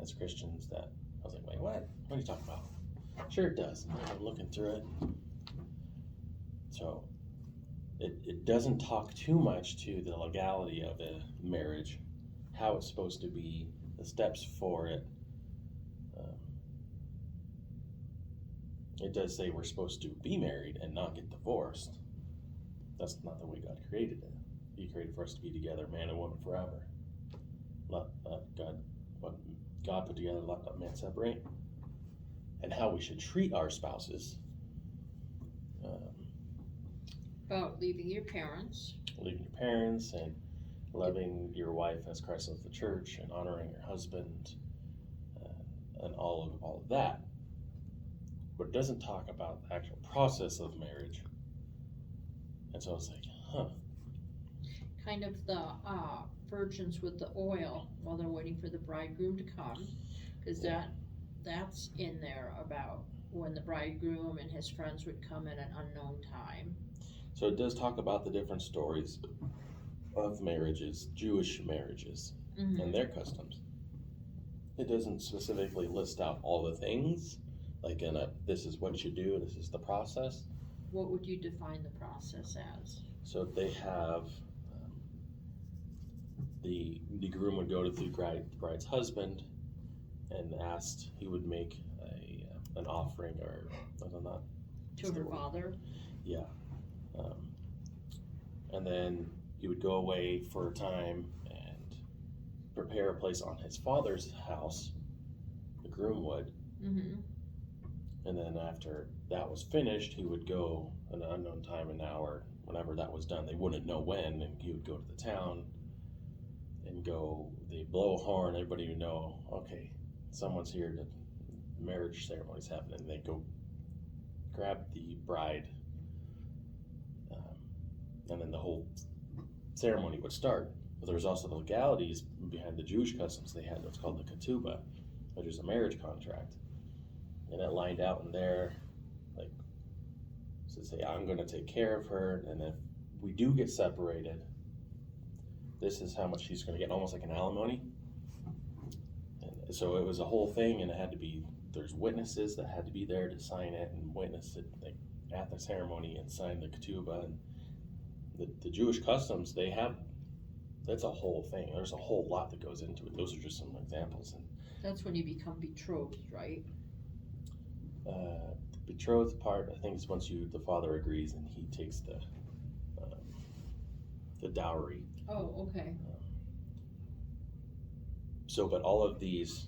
as Christians that I was like, wait, what? What are you talking about? Sure it does. And I'm looking through it. So it doesn't talk too much to the legality of a marriage, how it's supposed to be, the steps for it. It does say we're supposed to be married and not get divorced. That's not the way God created it. He created for us to be together, man and woman, forever. Let God, what God put together, let not man separate. And how we should treat our spouses. About leaving your parents. Leaving your parents and loving your wife as Christ loves the church and honoring your husband and all of that. But it doesn't talk about the actual process of marriage. And so I was like, Kind of the virgins with the oil while they're waiting for the bridegroom to come, because that's in there about when the bridegroom and his friends would come at an unknown time. So it does talk about the different stories of marriages, Jewish marriages, and their customs. It doesn't specifically list out all the things, like this is what you do, this is the process. What would you define the process as? So they have the groom would go to the bride's husband and asked, he would make an offering, or I don't know, To her father? Yeah. And then he would go away for a time and prepare a place on his father's house, the groom would. And then after that was finished, he would go an unknown time, an hour, whenever that was done. They wouldn't know when, and he would go to the town and they blow a horn, everybody would know, okay, someone's here, the marriage ceremony's happening. And they'd go grab the bride, and then the whole ceremony would start. But there was also the legalities behind the Jewish customs. They had what's called the ketubah, which is a marriage contract. And it lined out in there, like, to say, I'm going to take care of her, and if we do get separated, this is how much she's going to get, almost like an alimony. And so it was a whole thing, and it had to be, there's witnesses that had to be there to sign it and witness it, like, at the ceremony and sign the ketubah. And the Jewish customs, that's a whole thing. There's a whole lot that goes into it. Those are just some examples. And That's when you become betrothed, right? the betrothed part, I think, is once the father agrees and he takes the dowry. Oh, okay. So, but all of these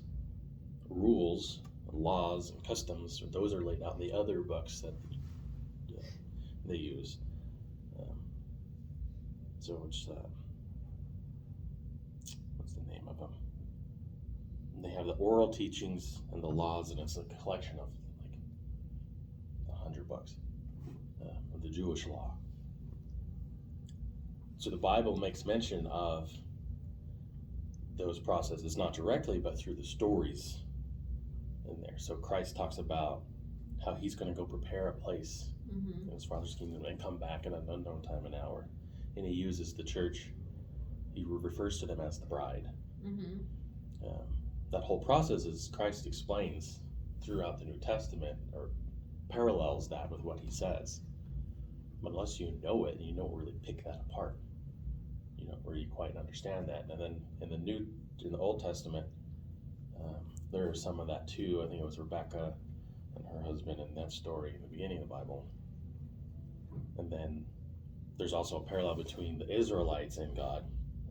rules, laws, and customs, those are laid out in the other books that they use. So it's what's the name of them? And they have the oral teachings and the laws, and it's like a collection of like 100 books of the Jewish law. So the Bible makes mention of those processes, not directly, but through the stories in there. So Christ talks about how he's going to go prepare a place in his Father's kingdom and come back in an unknown time and hour. And he uses the church, he refers to them as the bride. That whole process is Christ explains throughout the New Testament, or parallels that with what he says. But unless you know it, you don't really pick that apart. You don't really quite understand that. And then in the Old Testament, there is some of that too. I think it was Rebecca and her husband in that story in the beginning of the Bible. And then there's also a parallel between the Israelites and God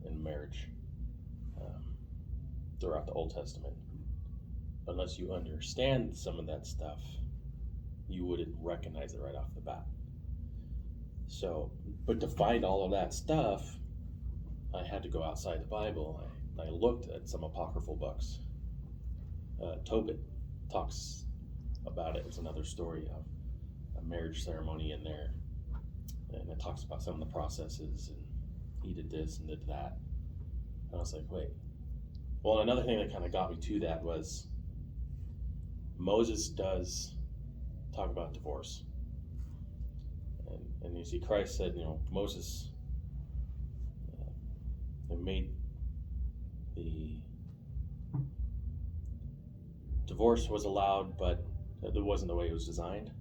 in marriage throughout the Old Testament. Unless you understand some of that stuff, you wouldn't recognize it right off the bat. So, but to find all of that stuff, I had to go outside the Bible. I looked at some apocryphal books. Tobit talks about it. It's another story of a marriage ceremony in there, and it talks about some of the processes, and he did this and did that. And I was like, wait. Well, another thing that kind of got me to that was Moses does talk about divorce. And you see, Christ said, Moses made the divorce was allowed, but it wasn't the way it was designed.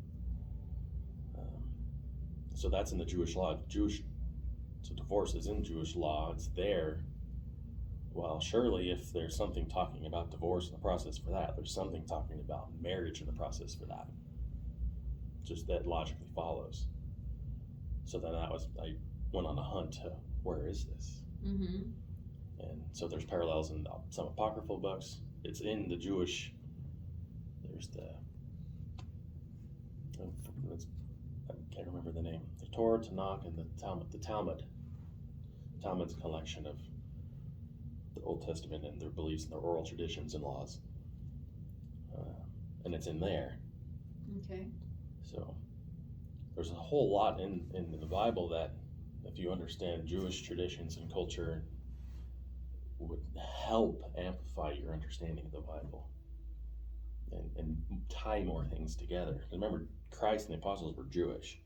So that's in the Jewish law. So divorce is in Jewish law. It's there. Well, surely if there's something talking about divorce in the process for that, there's something talking about marriage in the process for that. Just that logically follows. So then I went on a hunt to where is this? Mm-hmm. And so there's parallels in some apocryphal books. It's in the Jewish. There's I can't remember the name. The Torah, Tanakh, and the Talmud. Talmud's a collection of the Old Testament and their beliefs and their oral traditions and laws, and it's in there. Okay. So there's a whole lot in the Bible that, if you understand Jewish traditions and culture, would help amplify your understanding of the Bible and tie more things together. Remember, Christ and the apostles were Jewish.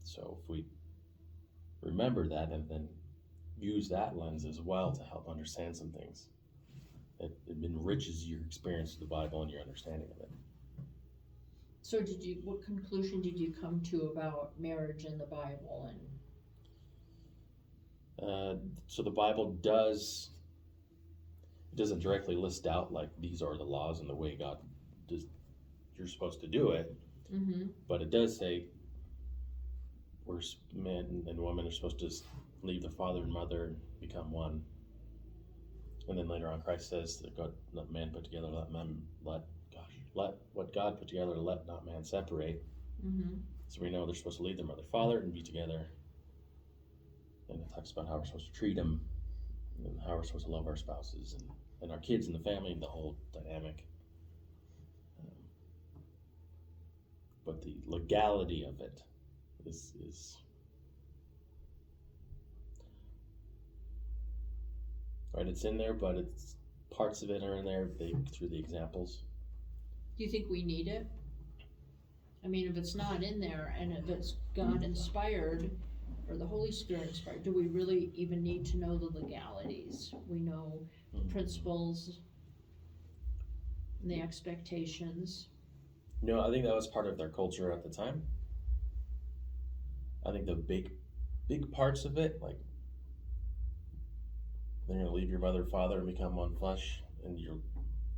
So if we remember that and then use that lens as well to help understand some things, it enriches your experience of the Bible and your understanding of it. So what conclusion did you come to about marriage in the Bible? So the Bible doesn't directly list out like these are the laws and the way God does, you're supposed to do it. Mm-hmm. But it does say men and women are supposed to leave their father and mother and become one. And then later on, Christ says that God, let man put together, let what God put together, let not man separate. Mm-hmm. So we know they're supposed to leave their mother and father and be together. And it talks about how we're supposed to treat them and how we're supposed to love our spouses and our kids and the family and the whole dynamic. But the legality of it is right. It's in there, but it's parts of it are in there through the examples. Do you think we need it? I mean, if it's not in there and if it's God inspired or the Holy Spirit inspired, do we really even need to know the legalities? We know the principles and the expectations. I think that was part of their culture at the time. I think the big parts of it, like they're going to leave your mother and father and become one flesh, and you'll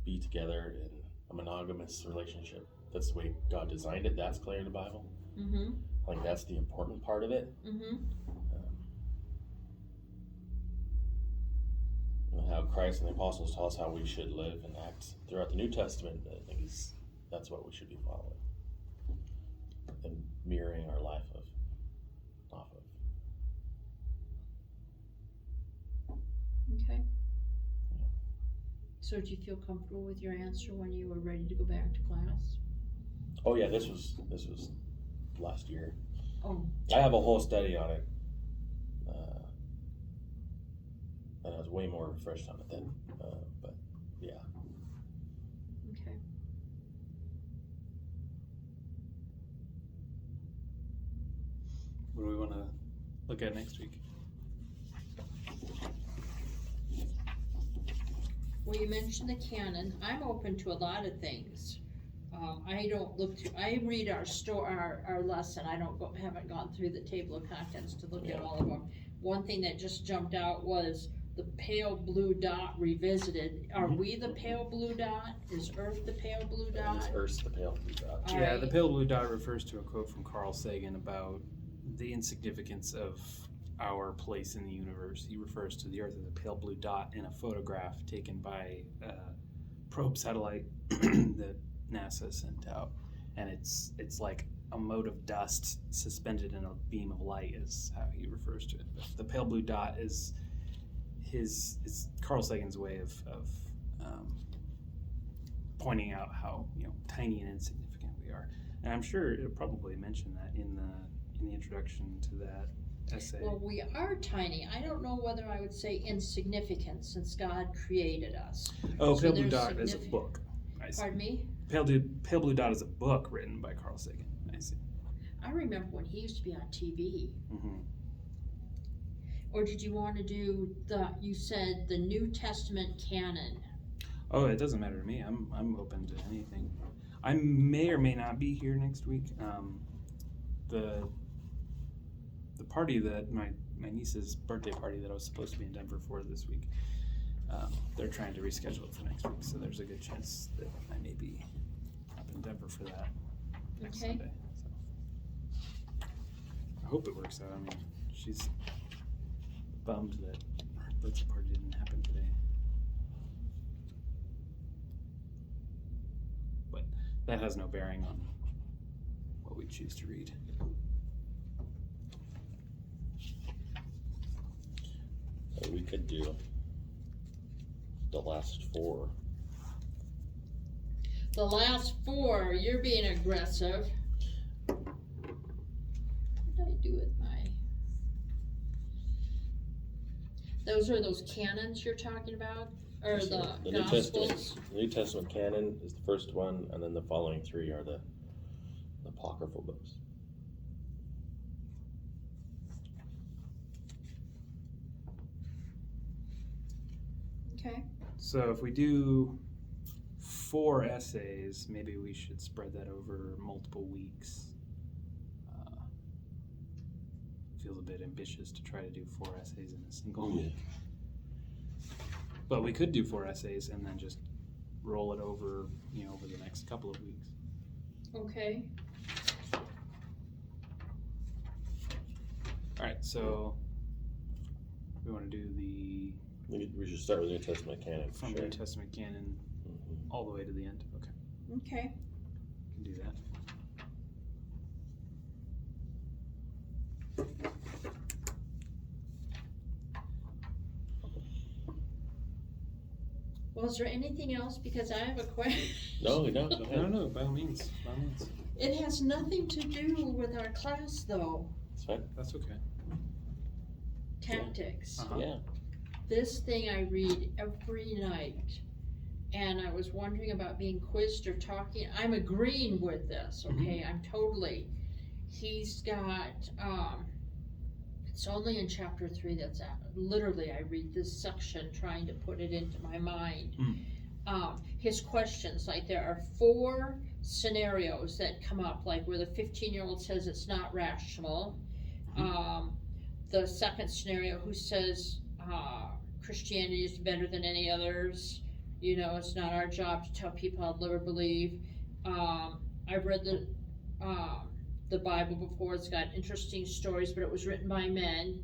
be together in a monogamous relationship. That's the way God designed it. That's clear in the Bible. Mm-hmm. I think that's the important part of it. Mm-hmm. And how Christ and the apostles tell us how we should live and act throughout the New Testament, I think that's what we should be following and mirroring our life off of. Okay. So do you feel comfortable with your answer when you were ready to go back to class? Oh yeah, this was last year. Oh. I have a whole study on it, and I was way more refreshed on it then. But yeah. Okay. What do we want to look at next week? Well, you mentioned the canon. I'm open to a lot of things. I don't look to. I read our lesson. I haven't gone through the table of contents to look at all of them. One thing that just jumped out was the pale blue dot revisited. Are we the pale blue dot? Is Earth the pale blue dot? Earth's the pale blue dot. All Yeah, right. the pale blue dot refers to a quote from Carl Sagan about the insignificance of our place in the universe. He refers to the Earth as a pale blue dot in a photograph taken by a probe satellite that NASA sent out, and it's like a mote of dust suspended in a beam of light is how he refers to it. But the pale blue dot is it's Carl Sagan's way of pointing out how tiny and insignificant we are, and I'm sure it'll probably mention that in the introduction to that essay. Well, we are tiny. I don't know whether I would say insignificant since God created us. Oh, So Pale Blue there's Dot is a significant- book. I see. Pardon me? Pale Blue Dot is a book written by Carl Sagan. I see. I remember when he used to be on TV. Mm-hmm. Or did you want to do you said the New Testament canon? Oh, it doesn't matter to me. I'm open to anything. I may or may not be here next week. The party that my niece's birthday party that I was supposed to be in Denver for this week, they're trying to reschedule it for next week, so there's a good chance that I may be up in Denver for that next Okay. Sunday. So I hope it works out. I mean, she's bummed that her birthday party didn't happen today. But that has no bearing on what we choose to read. We could do the last 4. The last 4, you're being aggressive. What did I do with my... Those are those canons you're talking about? Or the New Gospels? Testament, the New Testament canon is the first one, and then the following 3 are the apocryphal books. Okay. So if we do 4 essays, maybe we should spread that over multiple weeks. Feels a bit ambitious to try to do 4 essays in a single week. But we could do 4 essays and then just roll it over, over the next couple of weeks. Okay. All right, so we want to do the We should start with New Testament canon. from Sure. New Testament canon Mhm. all the way to the end. Okay, Okay. can do that. Well, is there anything else? Because I have a question. No, go ahead. No, by all means, by all means. It has nothing to do with our class, though. It's fine. That's okay. Tactics. Uh-huh. Yeah. This thing I read every night, and I was wondering about being quizzed or talking. I'm agreeing with this, okay? I'm totally. He's got, it's only in chapter 3 that's at, literally I read this section trying to put it into my mind. His questions, like there are 4 scenarios that come up, like where the 15-year-old says it's not rational. The second scenario, who says Christianity is better than any others. It's not our job to tell people how to live or believe. I've read the Bible before. It's got interesting stories, but it was written by men.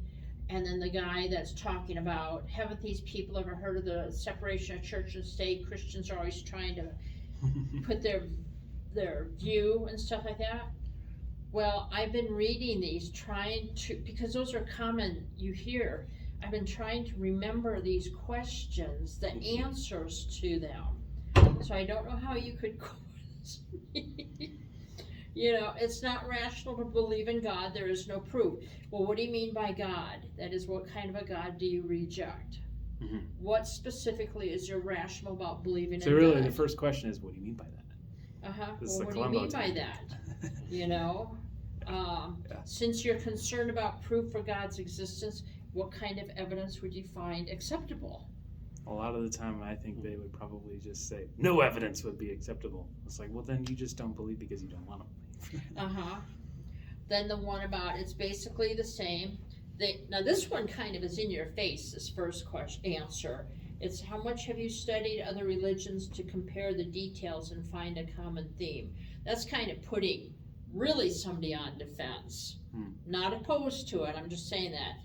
And then the guy that's talking about, haven't these people ever heard of the separation of church and state? Christians are always trying to put their view and stuff like that. Well, I've been reading these, because those are common, you hear. I've been trying to remember these questions, the answers to them. So I don't know how you could quiz me. It's not rational to believe in God. There is no proof. Well, what do you mean by God? That is, what kind of a God do you reject? Mm-hmm. What specifically is irrational about believing in God? So really, the first question is, what do you mean by that? Well, This is a what do you Columbo mean by tactic. that? Since you're concerned about proof for God's existence, what kind of evidence would you find acceptable? A lot of the time, I think they would probably just say, no evidence would be acceptable. It's like, well, then you just don't believe because you don't want to believe. Then the one about, it's basically the same. Now this one kind of is in your face, this first answer. It's how much have you studied other religions to compare the details and find a common theme? That's kind of putting really somebody on defense. Not opposed to it, I'm just saying that.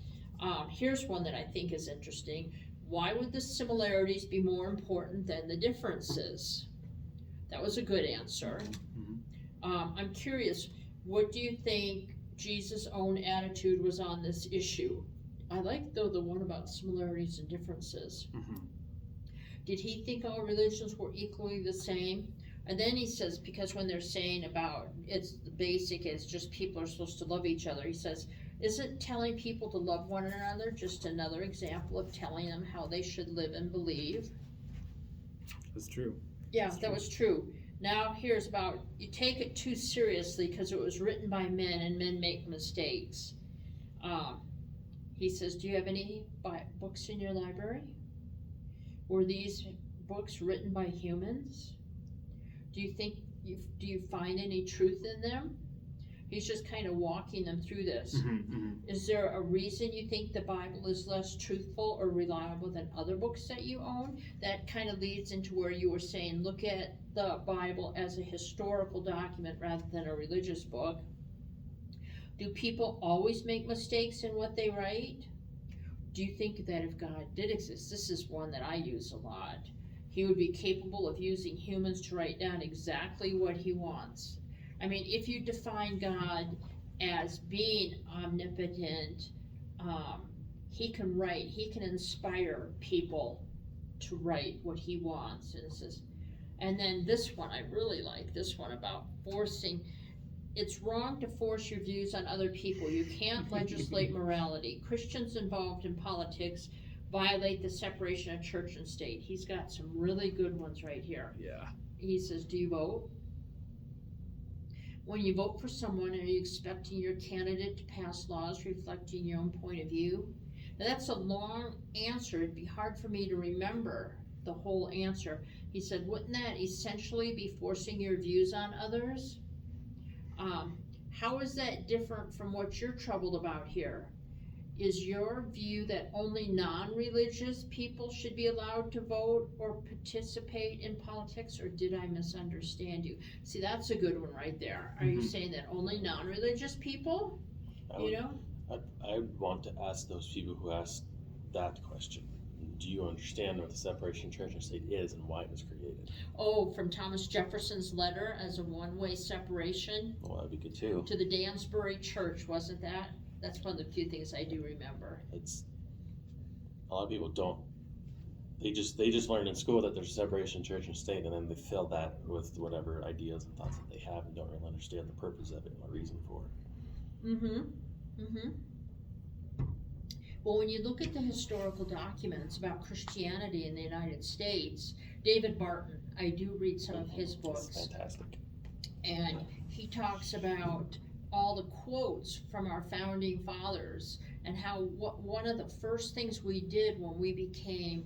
Here's one that I think is interesting. Why would the similarities be more important than the differences? That was a good answer. I'm curious, what do you think Jesus' own attitude was on this issue? I like though the one about similarities and differences. Mhm. Did he think all religions were equally the same? And then he says, because when they're saying about it's the basic, it's just people are supposed to love each other. He says, isn't telling people to love one another just another example of telling them how they should live and believe? That's true. Yeah, that was true. Now here's about, you take it too seriously because it was written by men and men make mistakes. He says, do you have any books in your library? Were these books written by humans? Do you find any truth in them? He's just kind of walking them through this. Is there a reason you think the Bible is less truthful or reliable than other books that you own? That kind of leads into where you were saying, look at the Bible as a historical document rather than a religious book. Do people always make mistakes in what they write? Do you think that if God did exist, this is one that I use a lot, he would be capable of using humans to write down exactly what he wants? I mean, if you define God as being omnipotent, he can write, he can inspire people to write what he wants. And it says, and then this one, I really like this one about forcing. It's wrong to force your views on other people. You can't legislate morality. Christians involved in politics violate the separation of church and state. He's got some really good ones right here. Yeah. He says, do you vote? When you vote for someone, are you expecting your candidate to pass laws reflecting your own point of view? Now that's a long answer. It'd be hard for me to remember the whole answer. He said, wouldn't that essentially be forcing your views on others? How is that different from what you're troubled about here? Is your view that only non-religious people should be allowed to vote or participate in politics, or did I misunderstand you? See, that's a good one right there. Are you saying that only non-religious people, I would want to ask those people who asked that question, do you understand what the separation of church and state is and why it was created? Oh, from Thomas Jefferson's letter as a one-way separation Well, that'd be good too. to the Dansbury Church, wasn't that? That's one of the few things I do remember. It's a lot of people don't. They just learned in school that there's a separation of church and state, and then they fill that with whatever ideas and thoughts that they have, and don't really understand the purpose of it and the reason for it. Well, when you look at the historical documents about Christianity in the United States, David Barton, I do read some of his books. It's fantastic. And he talks about all the quotes from our founding fathers and how one of the first things we did when we became,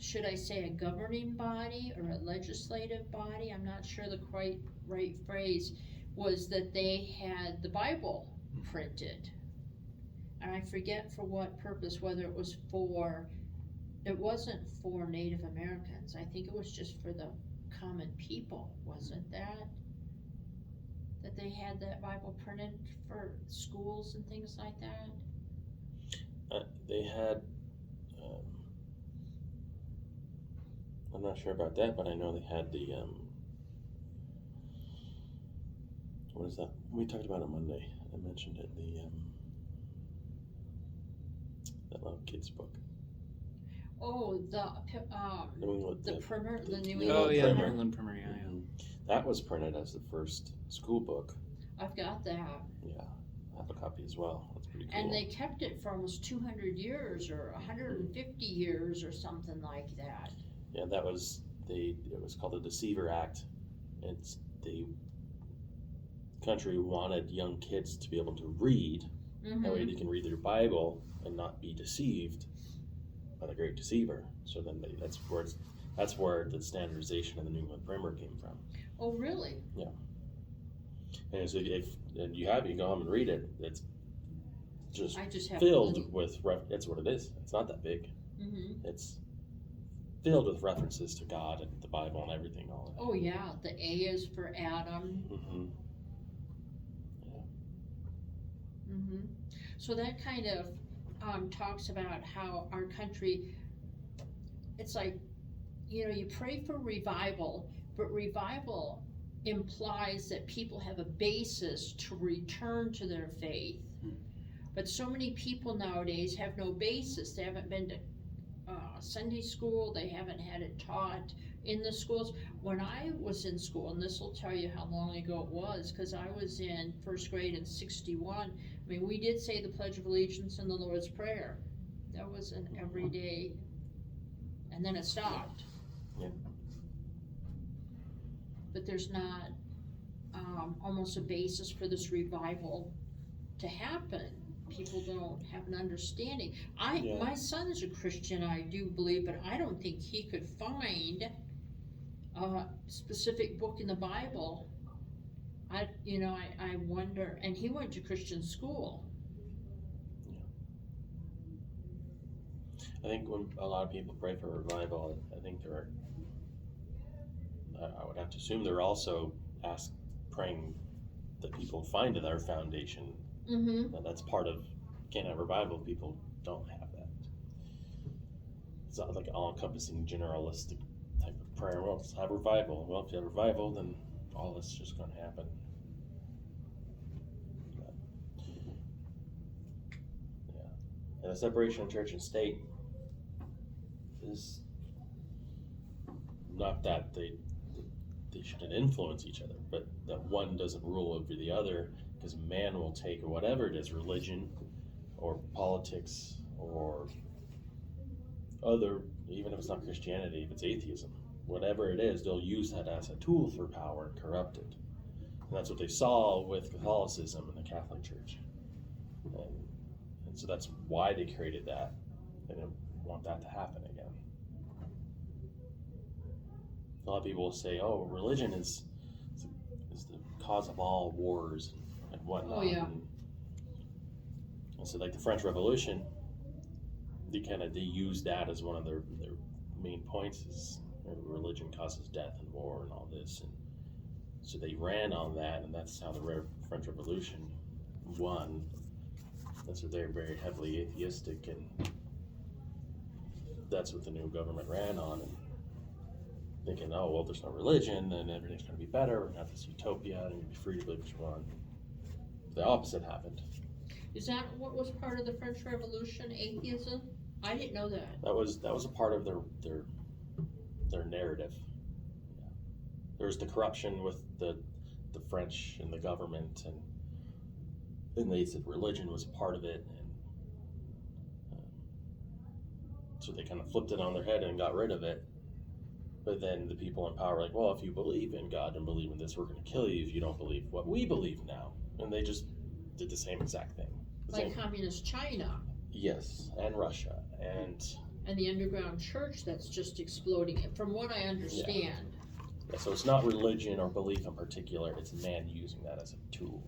should I say a governing body or a legislative body, I'm not sure the quite right phrase, was that they had the Bible printed. And I forget for what purpose, whether it was it wasn't for Native Americans. I think it was just for the common people, wasn't that? That they had that Bible printed for schools and things like that? They had, I'm not sure about that, but I know they had the, what is that? We talked about it Monday. I mentioned it, that little kid's book. Oh, New England, the primer, the New New England Oh, yeah, primer. New England Primer, yeah. That was printed as the first school book. I've got that. Yeah, I have a copy as well. That's pretty cool. And they kept it for almost 200 years or 150 years or something like that. Yeah, that was it was called the Deceiver Act. It's the country wanted young kids to be able to read. That way they can read their Bible and not be deceived by the great deceiver. So then that's where the standardization of the New England Primer came from. Oh, really? Yeah. And so if you have it, you go home and read it. It's just I just have filled with that's what it is. It's not that big. It's filled with references to God and the Bible and everything. All of it. Oh yeah, the A is for Adam. So that kind of talks about how our country, it's like, you pray for revival, but revival implies that people have a basis to return to their faith. But so many people nowadays have no basis. They haven't been to Sunday school. They haven't had it taught in the schools. When I was in school, and this will tell you how long ago it was, because I was in first grade in '61. I mean, we did say the Pledge of Allegiance and the Lord's Prayer. That was an everyday, and then it stopped. Yeah. But there's not almost a basis for this revival to happen. People don't have an understanding. Yeah. My son is a Christian, I do believe, but I don't think he could find a specific book in the Bible. I wonder, and he went to Christian school. I think when a lot of people pray for revival, I think I would have to assume they're also praying that people find their foundation. Mm-hmm. That's part of, can't have revival, people don't have that. It's not like an all-encompassing generalistic type of prayer. Well, let's have revival. Well, if you have revival, then all this is just going to happen. But, yeah. And the separation of church and state is not that they shouldn't influence each other, but that one doesn't rule over the other, because man will take whatever it is, religion or politics or other, even if it's not Christianity, if it's atheism, whatever it is, they'll use that as a tool for power and corrupt it. And that's what they saw with Catholicism and the Catholic Church. And so that's why they created that. They didn't want that to happen again. A lot of people will say, oh, religion is the cause of all wars and whatnot. Oh, yeah. And so like the French Revolution, they used that as one of their main points is religion causes death and war and all this. And so they ran on that, and that's how the French Revolution won. And so they're very heavily atheistic, and that's what the new government ran on. And thinking, oh, well, there's no religion, then everything's going to be better. We're going to have this utopia, and you'll be free to believe what you want. The opposite happened. Is that what was part of the French Revolution? Atheism? I didn't know that. That was a part of their narrative. Yeah. There was the corruption with the French and the government, and they said religion was a part of it, and so they kind of flipped it on their head and got rid of it. But then the people in power were like, well, if you believe in God and believe in this, we're going to kill you if you don't believe what we believe now. And they just did the same exact thing. Like communist China. Yes, and Russia, and the underground church that's just exploding, from what I understand. Yeah, so it's not religion or belief in particular, it's man using that as a tool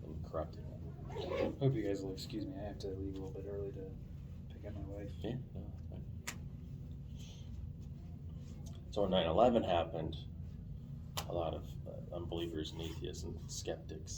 and corrupting it. Hope you guys will excuse me. I have to leave a little bit early to pick up my wife. Yeah, no, fine. So when 9/11 happened, a lot of unbelievers and atheists and skeptics